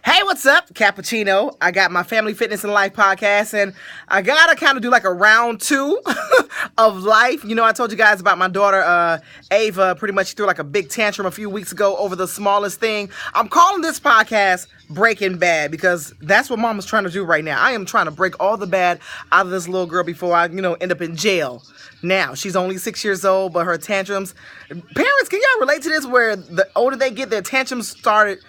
Hey, what's up, Cappuccino? I got my Family Fitness and Life podcast, and I gotta kind of do like a round two of life. You know, I told you guys about my daughter, Ava. Pretty much threw like a big tantrum a few weeks ago over the smallest thing. I'm calling this podcast Breaking Bad because that's what Mama's trying to do right now. I am trying to break all the bad out of this little girl before I, end up in jail. Now, she's only 6 years old, but her tantrums, parents, can y'all relate to this where the older they get, their tantrums start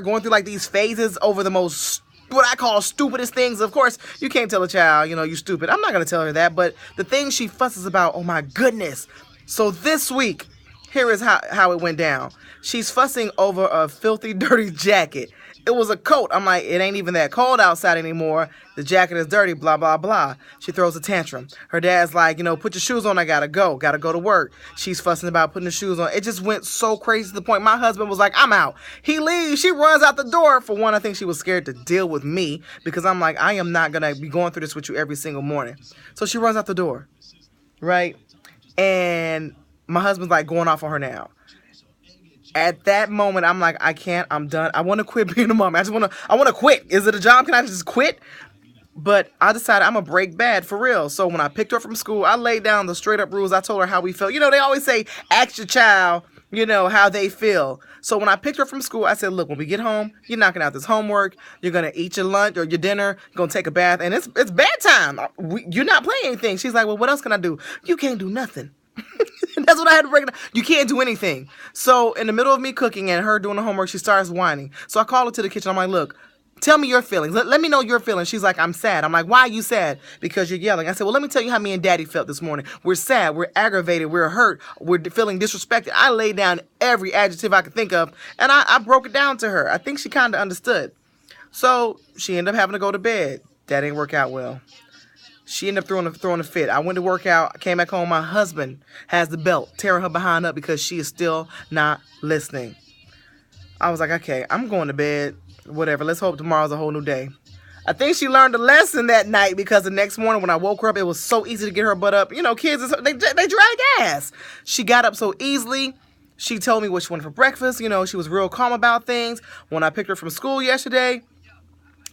going through like these phases over the most, what I call stupidest things. Of course, you can't tell a child, you stupid. I'm not going to tell her that, but the things she fusses about, oh my goodness. So this week, here is how it went down. She's fussing over a filthy, dirty jacket. It was a coat. I'm like, it ain't even that cold outside anymore. The jacket is dirty, blah, blah, blah. She throws a tantrum. Her dad's like, put your shoes on. I gotta go to work. She's fussing about putting the shoes on. It just went so crazy to the point my husband was like, I'm out. He leaves. She runs out the door. For one, I think she was scared to deal with me because I'm like, I am not going to be going through this with you every single morning. So she runs out the door, right? And my husband's like going off on her now. At that moment, I'm like, I can't. I'm done. I want to quit being a mom. I want to quit. Is it a job? Can I just quit? But I decided I'm going to break bad for real. So when I picked her up from school, I laid down the straight up rules. I told her how we felt. They always say, ask your child, how they feel. So when I picked her from school, I said, look, when we get home, you're knocking out this homework. You're going to eat your lunch or your dinner. You're going to take a bath. And it's bedtime. You're not playing anything. She's like, well, what else can I do? You can't do nothing. That's what I had to break it down. You can't do anything. So in the middle of me cooking and her doing the homework, she starts whining. So I call her to the kitchen. I'm like, look, tell me your feelings. Let me know your feelings. She's like, I'm sad. I'm like, why are you sad? Because you're yelling. I said, well, let me tell you how me and Daddy felt this morning. We're sad. We're aggravated. We're hurt. We're feeling disrespected. I laid down every adjective I could think of, and I broke it down to her. I think she kind of understood. So she ended up having to go to bed. That didn't work out well. She ended up throwing a fit. I went to work out, came back home. My husband has the belt, tearing her behind up because she is still not listening. I was like, okay, I'm going to bed. Whatever. Let's hope tomorrow's a whole new day. I think she learned a lesson that night because the next morning when I woke her up, it was so easy to get her butt up. Kids, they drag ass. She got up so easily. She told me what she wanted for breakfast. She was real calm about things. When I picked her from school yesterday,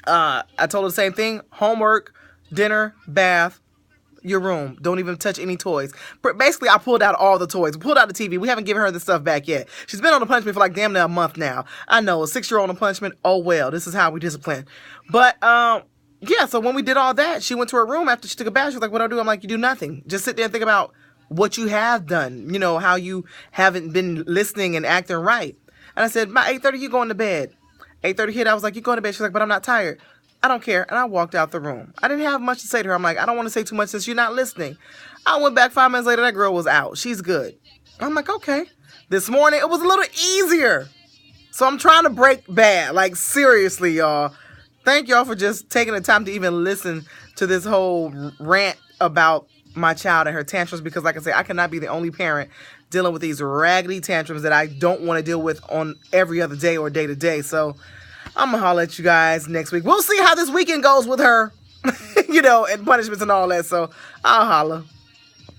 I told her the same thing. Homework, dinner, bath, your room. Don't even touch any toys. Basically, I pulled out all the toys. We pulled out the TV. We haven't given her the stuff back yet. She's been on the punishment for like damn near a month now. I know, a 6-year-old on punishment. Oh, well, this is how we discipline. But, yeah, so when we did all that, she went to her room after she took a bath. She was like, what do I do? I'm like, you do nothing. Just sit there and think about what you have done. How you haven't been listening and acting right. And I said, by 8:30, you going to bed. 8:30 hit, I was like, you going to bed? She's like, but I'm not tired. I don't care. And I walked out the room. I didn't have much to say to her. I'm like, I don't want to say too much since you're not listening. I went back 5 minutes later. That girl was out. She's good. I'm like, okay. This morning, it was a little easier. So I'm trying to break bad. Like, seriously, y'all. Thank y'all for just taking the time to even listen to this whole rant about my child and her tantrums. Because, like I said, I cannot be the only parent dealing with these raggedy tantrums that I don't want to deal with on every other day or day to day. So I'm going to holler at you guys next week. We'll see how this weekend goes with her, and punishments and all that. So I'll holler.